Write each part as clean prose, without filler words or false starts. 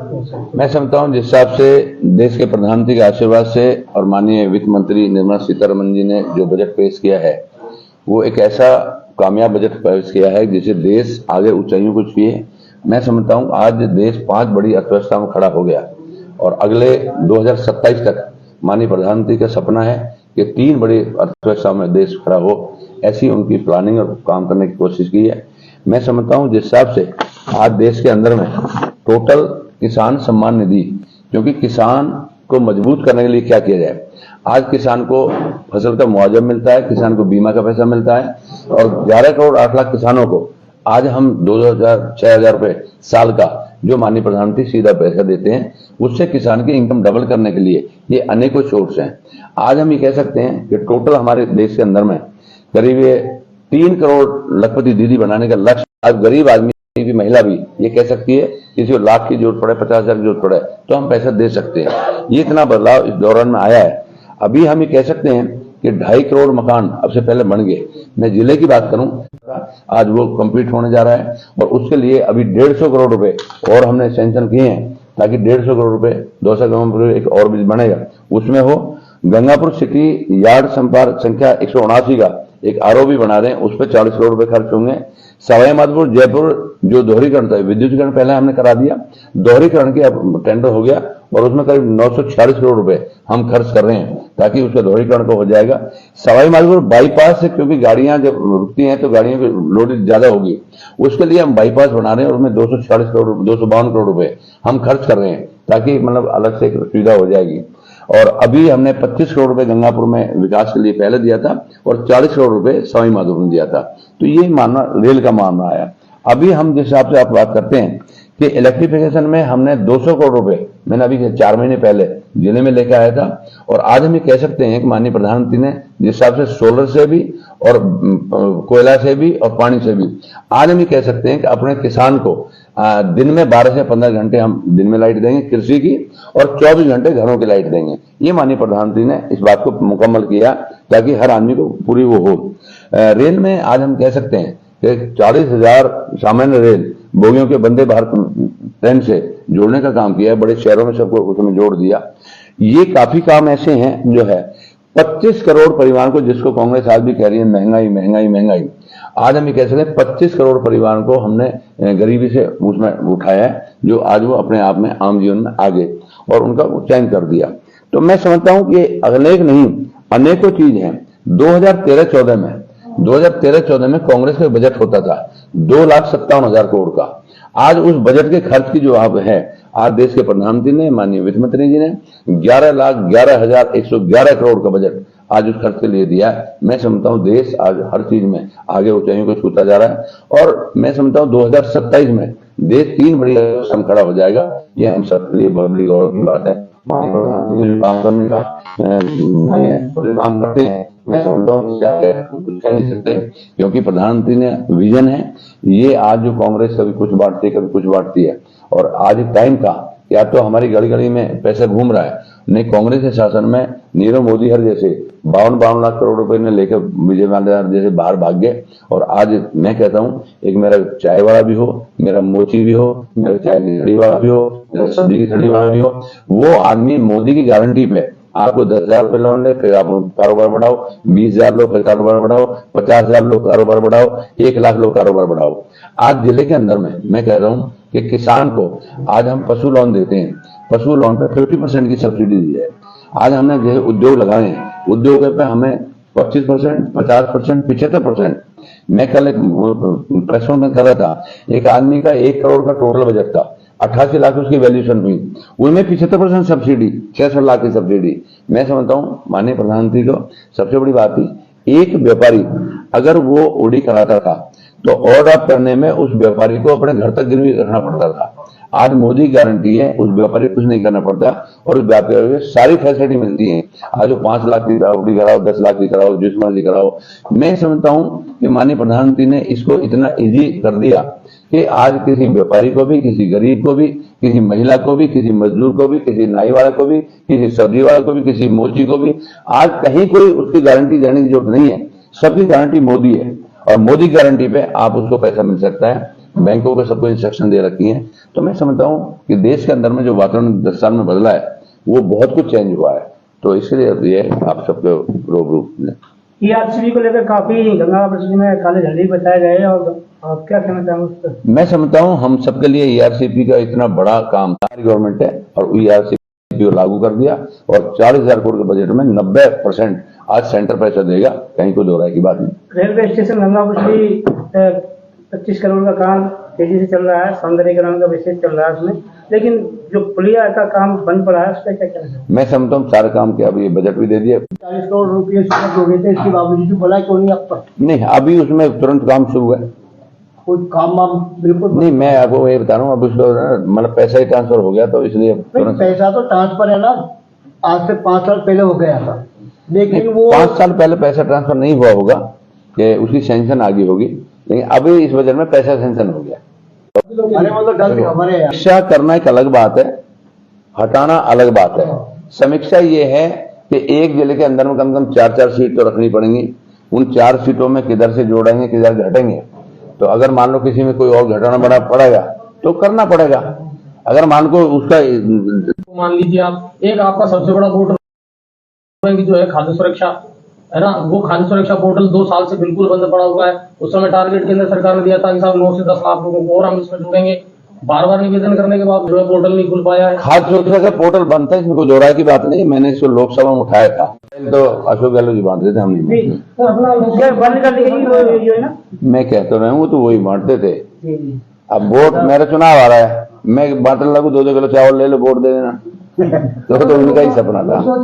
मैं समझता हूं जिस हिसाब से देश के प्रधानमंत्री के आशीर्वाद से और माननीय वित्त मंत्री निर्मला सीतारमण जी ने जो बजट पेश किया है वो एक ऐसा कामयाब बजट पेश किया है जिससे देश आगे ऊंचाइयों को छुए। मैं समझता हूं आज देश 5 बड़ी अर्थव्यवस्था में खड़ा हो गया और अगले 2027 तक माननीय प्रधानमंत्री का सपना है कि 3 बड़ी अर्थव्यवस्था में देश खड़ा हो। ऐसी उनकी प्लानिंग और काम करने की कोशिश की है। मैं समझता हूं जिस हिसाब से आज देश के अंदर में टोटल किसान सम्मान निधि, क्योंकि किसान को मजबूत करने के लिए क्या किया जाए, आज किसान को फसल का मुआवजा मिलता है, किसान को बीमा का पैसा मिलता है और 11 करोड़ 8 लाख किसानों को आज हम 2,000-6,000 रुपए साल का जो माननीय प्रधानमंत्री सीधा पैसा देते हैं, उससे किसान की इनकम डबल करने के लिए ये अनेकों सोर्स हैं। आज हम ये कह सकते हैं कि टोटल हमारे देश के अंदर में करीब 3 करोड़ लखपति दीदी बनाने का लक्ष्य आज गरीब आदमी की महिला भी ये कह सकती है, किसी को लाख की जरूरत पड़े, 50,000 की जरूरत पड़े तो हम पैसा दे सकते हैं। ये इतना बदलाव इस दौरान में आया है। अभी हम ये कह सकते हैं कि 2.5 करोड़ मकान अब से पहले बन गए। मैं जिले की बात करूं, आज वो कंप्लीट होने जा रहा है और उसके लिए अभी 150 करोड़ रुपए और हमने सैंक्शन किए हैं ताकि 150 करोड़ रुपए 200 करोड़ एक और ब्रिज बनेगा उसमें हो। गंगापुर सिटी यार्ड संपर्क संख्या 179 का एक आरओ भी बना रहे हैं, उस पर 40 करोड़ रुपए खर्च होंगे। सवाई माधोपुर जयपुर जो दोहरीकरण था, विद्युतीकरण पहले हमने करा दिया, दोहरीकरण की अब टेंडर हो गया और उसमें करीब 946 करोड़ रुपए हम खर्च कर रहे हैं ताकि उसका दोहरीकरण को हो जाएगा। सवाई माधोपुर बाईपास से क्योंकि गाड़ियां जब रुकती हैं तो गाड़ियों की लोड ज्यादा होगी, उसके लिए हम बाईपास बना रहे हैं और उसमें 252 करोड़ रुपए हम खर्च कर रहे हैं ताकि मतलब अलग से एक सुविधा हो जाएगी। और अभी हमने 25 करोड़ रुपए गंगापुर में विकास के लिए पहले दिया था और 40 करोड़ रुपए सवाई माधोपुर में दिया था। तो ये मामला रेल का मामला आया। अभी हम जिस हिसाब से आप बात करते हैं कि इलेक्ट्रिफिकेशन में हमने 200 करोड़ रुपए मैंने अभी 4 महीने पहले जिले में लेकर आया था और आज हम ये कह सकते हैं कि माननीय प्रधानमंत्री ने जिस हिसाब से सोलर से भी और कोयला से भी और पानी से भी आज हम ये कह सकते हैं कि अपने किसान को दिन में 12 से 15 घंटे हम दिन में लाइट देंगे कृषि की और 24 घंटे घरों की लाइट देंगे। ये माननीय प्रधानमंत्री ने इस बात को मुकम्मल किया ताकि हर आदमी को पूरी वो हो। रेल में आज हम कह सकते हैं कि 40,000 सामान्य रेल बोगियों के वंदे भारत ट्रेन से जोड़ने का काम किया है, बड़े शहरों में सबको उसमें जोड़ दिया। ये काफी काम ऐसे हैं जो है 25 करोड़ परिवार को, जिसको कांग्रेस आज भी कह रही है महंगाई महंगाई महंगाई, आज हम ये कह सकते हैं 25 करोड़ परिवार को हमने गरीबी से उसमें उठाया है जो आज वो अपने आप में आम जीवन में आगे और उनका चयन कर दिया। तो मैं समझता हूं कि अनेक नहीं अनेकों चीज हैं। 2013-14 में कांग्रेस का बजट होता था 2,57,000 करोड़ का। आज उस बजट के खर्च की जो आप है, आज देश के प्रधानमंत्री ने माननीय वित्त मंत्री जी ने 11,11,111 करोड़ का बजट आज उस खर्च के लिए दिया है। मैं समझता हूं देश आज हर चीज में आगे ऊंचाइयों को छूता जा रहा है और मैं समझता हूं 2027 में देश 3 बड़ी सम खड़ा हो जाएगा। यह हम सबके लिए बहुत बड़ी गौरव की बात है। काम करने का काम करते हैं, मैं समझता हूँ कुछ कह नहीं सकते क्योंकि प्रधानमंत्री ने विजन है। ये आज जो कांग्रेस कभी कुछ बांटती है कभी कुछ बांटती है और आज टाइम का या तो हमारी गली गली में पैसा घूम रहा है, नहीं कांग्रेस के शासन में नीरव मोदी हर जैसे 52 लाख करोड़ रुपए ने लेकर विजय माल्या जैसे बाहर भाग गए। और आज मैं कहता हूँ एक मेरा चाय वाला भी हो, मेरा मोची भी हो, मेरा चाय की खड़ी वाला भी हो, मेरा सब्जी की खड़ी वाला भी हो, वो आदमी मोदी की गारंटी पे आपको 10,000 रुपए लोन ले, फिर आप कारोबार बढ़ाओ, 20,000 लोग कारोबार बढ़ाओ, 50,000 लोग कारोबार बढ़ाओ, 1 लाख लोग कारोबार बढ़ाओ। आज जिले के अंदर में मैं कह रहा हूँ कि किसान को आज हम पशु लोन देते हैं, पशु लोन पे 50% की सब्सिडी दी है। आज हमने जैसे उद्योग लगाए हैं, उद्योग पे हमें 25%, 50%, 75%। मैं कल एक प्रेस में कर रहा था, एक आदमी का 1 करोड़ का टोटल बजट था, 88 लाख उसकी वैल्यूएशन हुई, उनमें 75% सब्सिडी, 66 लाख की सब्सिडी। मैं समझता हूँ माननीय प्रधानमंत्री को सबसे बड़ी बात थी, एक व्यापारी अगर वो ओडी कराता था तो ऑर्डर अप करने में उस व्यापारी को अपने घर तक गिरवी रखना पड़ता था। आज मोदी गारंटी है, उस व्यापारी को कुछ नहीं करना पड़ता और उस व्यापारी को सारी फैसिलिटी मिलती है। आज वो 5 लाख की ओडी कराओ, 10 लाख की कराओ, जिस मर्जी कराओ। मैं समझता हूँ कि माननीय प्रधानमंत्री ने इसको इतना इजी कर दिया कि आज किसी व्यापारी को भी, किसी गरीब को भी, किसी महिला को भी, किसी मजदूर को भी, किसी नाई वाले को भी, किसी सब्जी वाले को भी, किसी मोची को भी आज कहीं कोई उसकी गारंटी देने की जरूरत नहीं है। सबकी गारंटी मोदी है और मोदी गारंटी पे आप उसको पैसा मिल सकता है। बैंकों को सबको इंस्ट्रक्शन दे रखी है। तो मैं समझता हूँ कि देश के अंदर में जो वातावरण 10 साल में बदला है वो बहुत कुछ चेंज हुआ है। तो इसलिए ये आप सबके रूप में ईआरसीबी को लेकर काफी गंगा परिषद में काले झंडे बताए गए और आप क्या कहना चाहेंगे उस पर? मैं समझता हूँ हम सबके लिए ईआरसीपी का इतना बड़ा काम गवर्नमेंट है और ईआरसीपी को लागू कर दिया और 40,000 करोड़ के बजट में 90% आज सेंटर पैसा देगा, कहीं कोई दो राय की बात नहीं। रेलवे स्टेशन गंगापुरी 25 करोड़ का काम तेजी से चल रहा है, सौंदर्यीकरण का विशेष चल रहा है उसमें, लेकिन जो पुलिया का काम बंद पड़ा है उस पर क्या कहना है? मैं समझता हूँ सारे काम के अभी बजट भी दे दिए। 40 करोड़ रुपये हो गए थे, इसके बावजूद जो बोला क्यों नहीं अब तक? नहीं, अभी उसमें तुरंत काम शुरू है, कोई काम बिल्कुल नहीं। मैं आपको ये बता रहा हूँ, अब उसको मतलब पैसा ही ट्रांसफर हो गया तो इसलिए पैसा तो ट्रांसफर है ना, आज से 5 साल पहले हो गया था, लेकिन वो 5 साल पहले पैसा ट्रांसफर नहीं हुआ होगा कि उसकी सेंक्शन आ गई होगी, लेकिन अभी इस बजट में पैसा सेंक्शन हो गया। समीक्षा करना एक अलग बात है, हटाना अलग बात है। समीक्षा ये है कि एक जिले के अंदर में कम से कम 4-4 सीट तो रखनी पड़ेंगी, उन 4 सीटों में किधर से जोड़ेंगे किधर घटेंगे। तो अगर मान लो किसी में कोई और घटाना बड़ा पड़ेगा तो करना पड़ेगा। अगर मान को उसका मान लीजिए आप, एक आपका सबसे बड़ा पोर्टल जो है खाद्य सुरक्षा है ना, वो खाद्य सुरक्षा पोर्टल 2 साल से बिल्कुल बंद पड़ा हुआ है। उस समय टारगेट केंद्र सरकार ने दिया था कि साहब 9 से 10 लाख लोगों को और हम इसमें जुड़ेंगे, बार निवेदन करने के बाद जो है पोर्टल नहीं खुल पाया है। खाद्य सुरक्षा का पोर्टल बनता है, इसमें कोई दो राय की बात नहीं। मैंने इसको लोकसभा में उठाया था, तो अशोक गहलोत जी बांटते थे, हम नहीं। मैं कहता रहा हूँ तो वही बांटते थे। अब वोट मेरा चुनाव आ रहा है, मैं बांटने लगू 2-2 किलो चावल ले लो वोट दे देना, तो उनका ही सपना था। लोकसभा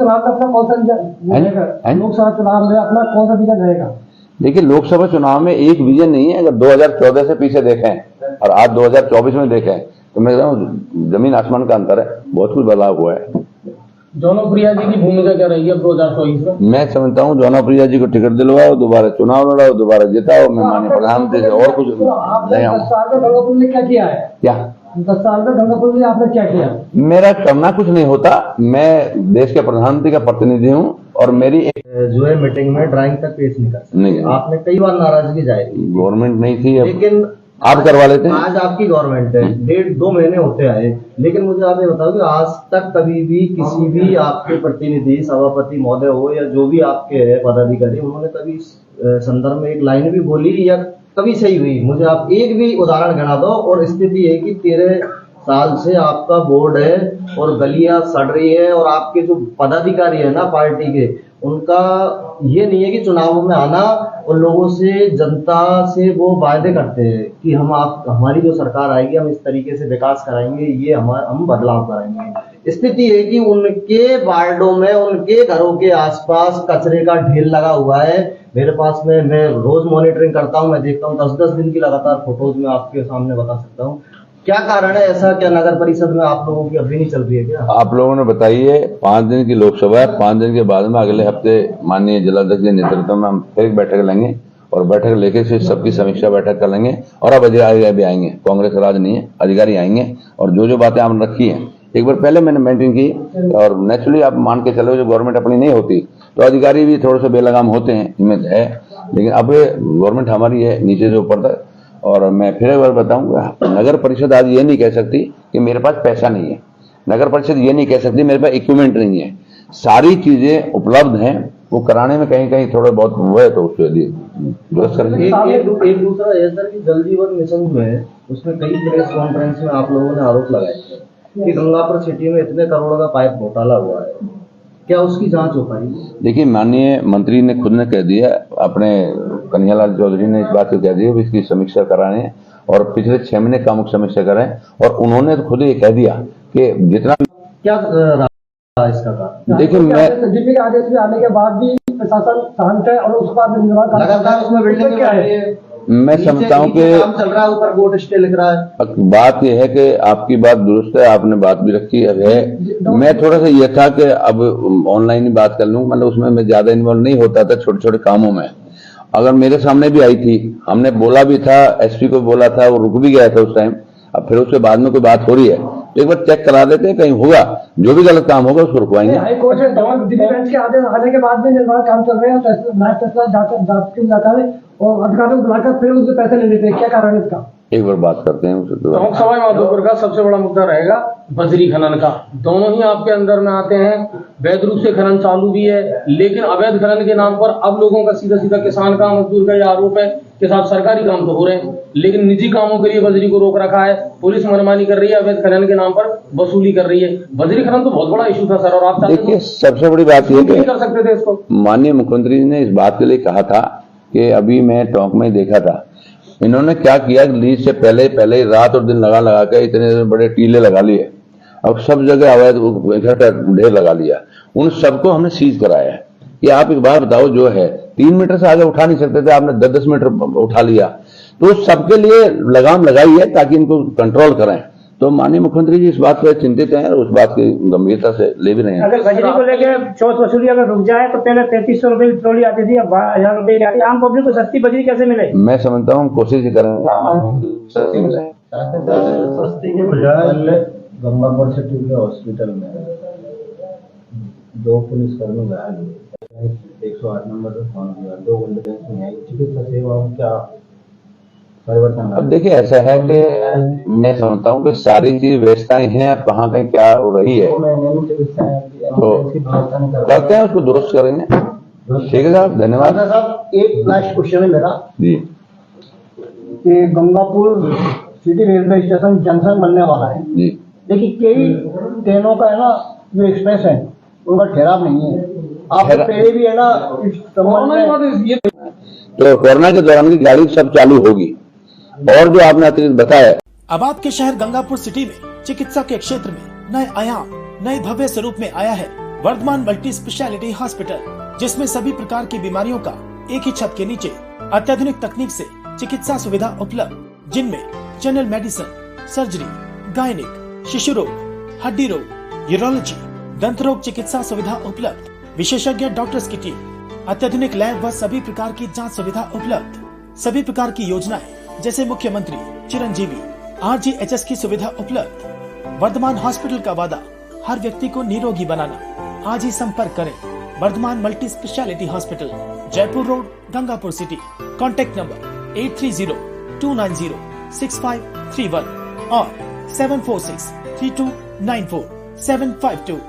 चुनाव में अपना कौन सा विजन रहेगा? देखिए, लोकसभा चुनाव में एक विजन नहीं है। अगर 2014 से पीछे देखें और आज 2024 में देखें तो मैं कहता हूँ जमीन आसमान का अंतर है, बहुत कुछ बदलाव हुआ है। जौनप्रिया जी की भूमिका क्या रहेगी अब 2024 में? मैं समझता हूँ जौनप्रिया जी को टिकट दिलवाओ, दोबारा चुनाव लड़ाओ, दोबारा जिताओ। मैं माननीय प्रधानमंत्री से और कुछ नहीं आऊँ। 10 साल में गंगापुर ने क्या किया है? क्या 10 साल में गंगापुर में आपने क्या किया? मेरा करना कुछ नहीं होता। मैं देश के प्रधानमंत्री का प्रतिनिधि हूँ और मेरी जो है मीटिंग में ड्राइंग तक पेश नहीं कर सकते। नहीं, आपने कई बार नाराजगी जाहिर की। गवर्नमेंट नहीं थी, लेकिन आप करवा लेते हैं। आज आपकी गवर्नमेंट है, 1.5-2 महीने होते आए, लेकिन मुझे आप ये बताओ कि आज तक कभी भी किसी भी आपके प्रतिनिधि, सभापति महोदय हो या जो भी आपके है पदाधिकारी, उन्होंने कभी इस संदर्भ में एक लाइन भी बोली या कभी सही हुई? मुझे आप एक भी उदाहरण गिना दो। और स्थिति है कि 13 साल से आपका बोर्ड है और गलियां सड़ रही है और आपके जो पदाधिकारी है ना पार्टी के, उनका ये नहीं है कि चुनावों में आना और लोगों से, जनता से वो वायदे करते हैं कि हमारी जो सरकार आएगी हम इस तरीके से विकास कराएंगे, ये हम बदलाव कराएंगे। स्थिति है कि उनके वार्डों में, उनके घरों के आसपास कचरे का ढेर लगा हुआ है। मेरे पास में, मैं रोज मॉनिटरिंग करता हूँ, मैं देखता हूँ 10-10 दिन की लगातार फोटोज में आपके सामने बता सकता हूँ। क्या कारण है ऐसा? क्या नगर परिषद में आप लोगों की अभी नहीं चल रही है क्या? आप लोगों ने बताइए, 5 दिन की लोकसभा है, 5 दिन के बाद में अगले हफ्ते माननीय जिलाध्यक्ष के नेतृत्व में हम फिर एक बैठक लेंगे और बैठक लेके फिर सबकी समीक्षा बैठक कर लेंगे। और अब अधिकारी भी आएंगे, कांग्रेस राज नहीं है, अधिकारी आएंगे और जो बातें आपने रखी है एक बार पहले मैंने मेंटेन की। और नेचुरली आप मान के चलो, जो गवर्नमेंट अपनी नहीं होती तो अधिकारी भी थोड़े से बेलगाम होते हैं, इनमें है। लेकिन अब गवर्नमेंट हमारी है नीचे से ऊपर तक। और मैं फिर एक बार बताऊंगा, नगर परिषद आज ये नहीं कह सकती कि मेरे पास पैसा नहीं है। नगर परिषद ये नहीं कह सकती मेरे पास इक्विपमेंट नहीं है। सारी चीजें उपलब्ध हैं, वो कराने में कहीं कहीं थोड़ा बहुत हुआ है तो उसके लिए दुरुस्त करेंगे। एक दूसरा है सर कि जल जीवन मिशन जो है उसमें कई प्रेस कॉन्फ्रेंस में आप लोगों ने आरोप लगाए थे कि गंगापुर सिटी में इतने करोड़ का पाइप घोटाला हुआ है, क्या उसकी जांच हो पाई? देखिए, माननीय मंत्री ने खुद ने कह दिया, अपने कन्हैयालाल चौधरी ने इस बात को कह दिया इसकी समीक्षा कराने और पिछले 6 महीने कामुक समीक्षा कराएं। और उन्होंने तो खुद ये कह दिया कि जितना क्या रहा इसका कारण? देखिए, मैं दिल्ली के आदेश में आने के बाद भी प्रशासन शांत है और उसके बाद लगातार उसमें बिल्डिंग क्या है? मैं समझता हूँ कि चल रहा है, ऊपर बोर्ड स्टे लिख रहा है। बात यह है कि आपकी बात दुरुस्त है, आपने बात भी रखी है। मैं थोड़ा सा ये था कि अब ऑनलाइन ही बात कर लूँ, मतलब उसमें मैं ज्यादा इन्वॉल्व नहीं होता था छोटे छोटे कामों में। अगर मेरे सामने भी आई थी, हमने बोला भी था, एसपी को बोला था, वो रुक भी गया था उस टाइम। अब फिर उसके बाद में कोई बात हो रही है तो एक बार चेक करा देते हैं, कहीं होगा जो भी गलत काम होगा उसको रुकवाएंगे। हाईकोर्ट से दिल्ली बेंच के आदेश आने के बाद भी निर्माण काम चल रहे हैं, और अधिकारियों को बुलाकर फिर उससे पैसे ले लेते हैं, क्या कारण है इसका? एक बार बात करते हैं उसके बाद। टोंक सवाई माधोपुर का सबसे बड़ा मुद्दा रहेगा बजरी खनन का। दोनों ही आपके अंदर में आते हैं। वैध रूप से खनन चालू भी है, लेकिन अवैध खनन के नाम पर अब लोगों का सीधा सीधा किसान का, मजदूर का यह आरोप है कि साहब सरकारी काम तो हो रहे हैं, लेकिन निजी कामों के लिए बजरी को रोक रखा है। पुलिस मनमानी कर रही है, अवैध खनन के नाम पर वसूली कर रही है। बजरी खनन तो बहुत बड़ा इशू था सर, और आप देखिए सबसे बड़ी बात यह नहीं कर सकते थे इसको। माननीय मुख्यमंत्री जी ने इस बात के लिए कहा था कि अभी मैं टोंक में देखा था, इन्होंने क्या किया, लीज से पहले रात और दिन लगा के इतने बड़े टीले लगा लिए, अब सब जगह अवैध घर का ढेर लगा लिया। उन सबको हमने सीज कराया है कि आप एक बार बताओ, जो है 3 मीटर से आगे उठा नहीं सकते थे, आपने 10-10 मीटर उठा लिया। तो सबके लिए लगाम लगाई है ताकि इनको कंट्रोल करें। तो माननीय मुख्यमंत्री जी इस बात पर चिंतित हैं और उस बात की गंभीरता से ले भी रहे हैं। अगर बजरी को लेकर चौथ वसूली अगर रुक जाए तो पहले 3300 रुपए की ट्रॉली आती थी, अब 12,000 रुपए की आती है। आम पब्लिक को सस्ती बजरी कैसे मिले? मैं समझता हूँ कोशिश ही करेंगे सस्ती मिले। सस्ती के बजाय गंगापुर सिटी के हॉस्पिटल में 2 पुलिसकर्मी घायल हुए। 108 नंबर पर फोन किया, 2 घंटे में आई चिकित्सा सेवाओं क्या परिवर्तन? अब देखिए ऐसा है कि मैं समझता हूँ कि सारी चीज व्यवस्थाएं हैं, अब कहाँ कहीं क्या हो रही है तो करते हैं, उसको दुरुस्त करेंगे। ठीक है साहब, धन्यवाद साहब। एक लास्ट क्वेश्चन है मेरा जी। कि Gangapur city railway station junction बनने वाला है जी, लेकिन कई ट्रेनों का है ना जो एक्सप्रेस है उनका ठहराव नहीं है। आप पहले भी है ना इस संबंध में तो कोरोना के दौरान की गाड़ी सब चालू होगी। और जो आपने अतिरिक्त बताया, अब आपके शहर गंगापुर सिटी में चिकित्सा के क्षेत्र में नए आयाम, नए भव्य स्वरूप में आया है वर्धमान मल्टी स्पेशलिटी हॉस्पिटल, जिसमें सभी प्रकार की बीमारियों का एक ही छत के नीचे अत्याधुनिक तकनीक से चिकित्सा सुविधा उपलब्ध, जिनमें जनरल मेडिसिन, सर्जरी, गायनिक, शिशु रोग, हड्डी रोग, यूरोलॉजी, दंत रोग चिकित्सा सुविधा उपलब्ध, विशेषज्ञ डॉक्टर्स की टीम, अत्याधुनिक लैब व सभी प्रकार की जांच सुविधा उपलब्ध, सभी प्रकार की योजनाएं जैसे मुख्यमंत्री चिरंजीवी RGHS की सुविधा उपलब्ध। वर्धमान हॉस्पिटल का वादा हर व्यक्ति को निरोगी बनाना। आज ही संपर्क करें Vardhman multi speciality hospital, Jaipur road, Gangapur city. Contact number 8302906531 और 7463294 752